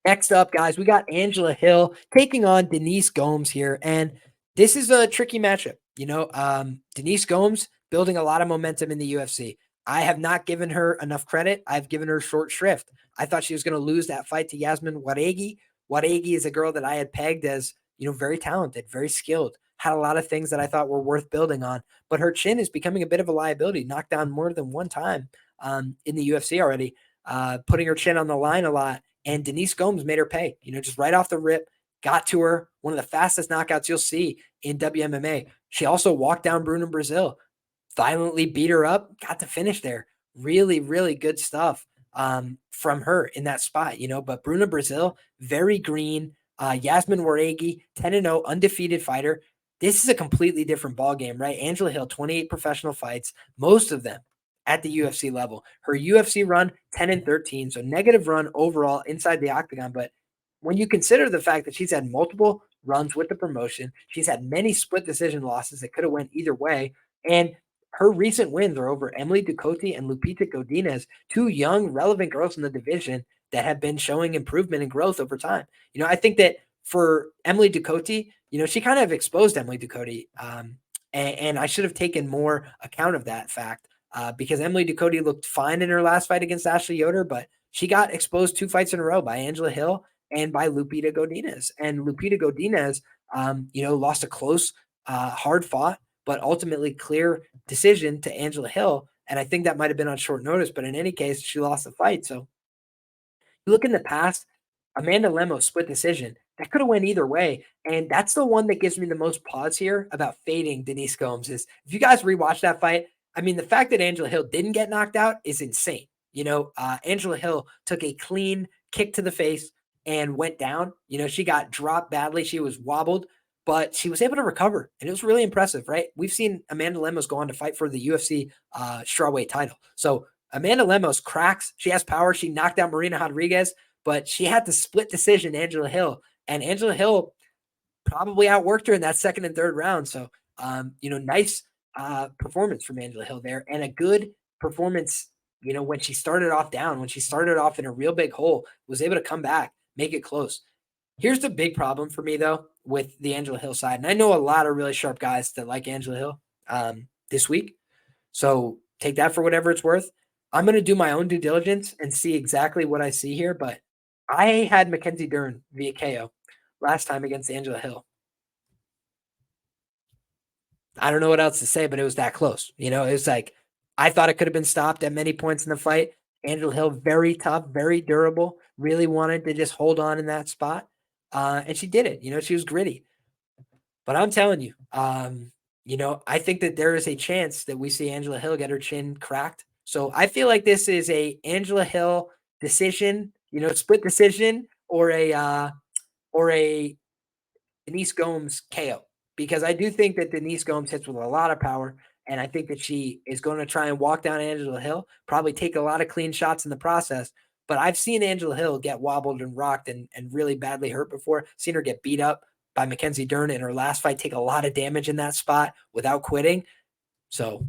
Next up, guys, we got Angela Hill taking on Denise Gomes here. And this is a tricky matchup. Denise Gomes building a lot of momentum in the UFC. I have not given her enough credit. I've given her short shrift. I thought she was going to lose that fight to Yasmin Waregi. Waregi is a girl that I had pegged as, very talented, very skilled, had a lot of things that I thought were worth building on. But her chin is becoming a bit of a liability, knocked down more than one time in the UFC already, putting her chin on the line a lot. And Denise Gomes made her pay, just right off the rip, got to her, one of the fastest knockouts you'll see in WMMA. She also walked down Bruna Brazil, violently beat her up, got to finish there. Really, really good stuff from her in that spot, But Bruna Brazil, very green. Yasmin Waregi, 10-0, undefeated fighter. This is a completely different ballgame, right? Angela Hill, 28 professional fights, most of them at the UFC level. Her UFC run, 10-13, so negative run overall inside the octagon. But when you consider the fact that she's had multiple runs with the promotion, she's had many split decision losses that could have went either way, and her recent wins are over Emily Ducote and Lupita Godinez, two young, relevant girls in the division that have been showing improvement and growth over time. I think that for Emily Ducote, she kind of exposed Emily Ducote, and I should have taken more account of that fact. Because Emily Ducote looked fine in her last fight against Ashley Yoder, but she got exposed 2 fights in a row by Angela Hill and by Lupita Godinez. And Lupita Godinez, lost a close, hard fought, but ultimately clear decision to Angela Hill. And I think that might have been on short notice, but in any case, she lost the fight. So you look in the past, Amanda Lemos split decision. That could have went either way. And that's the one that gives me the most pause here about fading Denise Gomes is if you guys rewatch that fight, I mean, the fact that Angela Hill didn't get knocked out is insane. Angela Hill took a clean kick to the face and went down. She got dropped badly. She was wobbled, but she was able to recover. And it was really impressive, right? We've seen Amanda Lemos go on to fight for the UFC strawweight title. So Amanda Lemos cracks. She has power. She knocked out Marina Rodriguez, but she had the split decision, Angela Hill. And Angela Hill probably outworked her in that second and third round. So, nice performance from Angela Hill there, and a good performance, when she started off down, when she started off in a real big hole, was able to come back, make it close. Here's the big problem for me, though, with the Angela Hill side. And I know a lot of really sharp guys that like Angela Hill this week. So take that for whatever it's worth. I'm going to do my own due diligence and see exactly what I see here. But I had Mackenzie Dern via KO last time against Angela Hill. I don't know what else to say, but it was that close. It was like I thought it could have been stopped at many points in the fight. Angela Hill, very tough, very durable, really wanted to just hold on in that spot. And she did it. She was gritty. But I'm telling you, I think that there is a chance that we see Angela Hill get her chin cracked. So I feel like this is a Angela Hill decision, split decision, or a Denise Gomes KO, because I do think that Denise Gomes hits with a lot of power, and I think that she is going to try and walk down Angela Hill, probably take a lot of clean shots in the process. But I've seen Angela Hill get wobbled and rocked and really badly hurt before. Seen her get beat up by Mackenzie Dern in her last fight, take a lot of damage in that spot without quitting. So,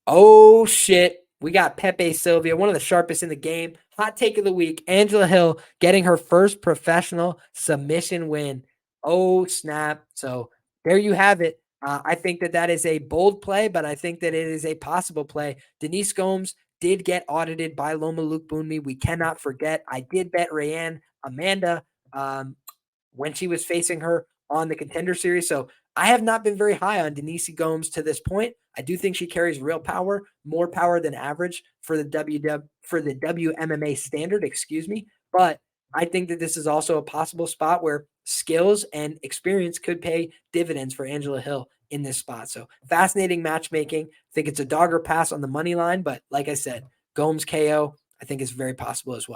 oh shit. We got Pepe Sylvia, one of the sharpest in the game. Hot take of the week. Angela Hill getting her first professional submission win. Oh, snap. So there you have it. I think that is a bold play, but I think that it is a possible play. Denise Gomes did get audited by Loma Luke Boonmi. We cannot forget. I did bet Rayanne Amanda when she was facing her on the Contender Series. So I have not been very high on Denise Gomes to this point. I do think she carries real power, more power than average for the WMMA standard, excuse me. But I think that this is also a possible spot where skills and experience could pay dividends for Angela Hill in this spot. So fascinating matchmaking. I think it's a dog or pass on the money line, but like I said, Gomes KO, I think is very possible as well.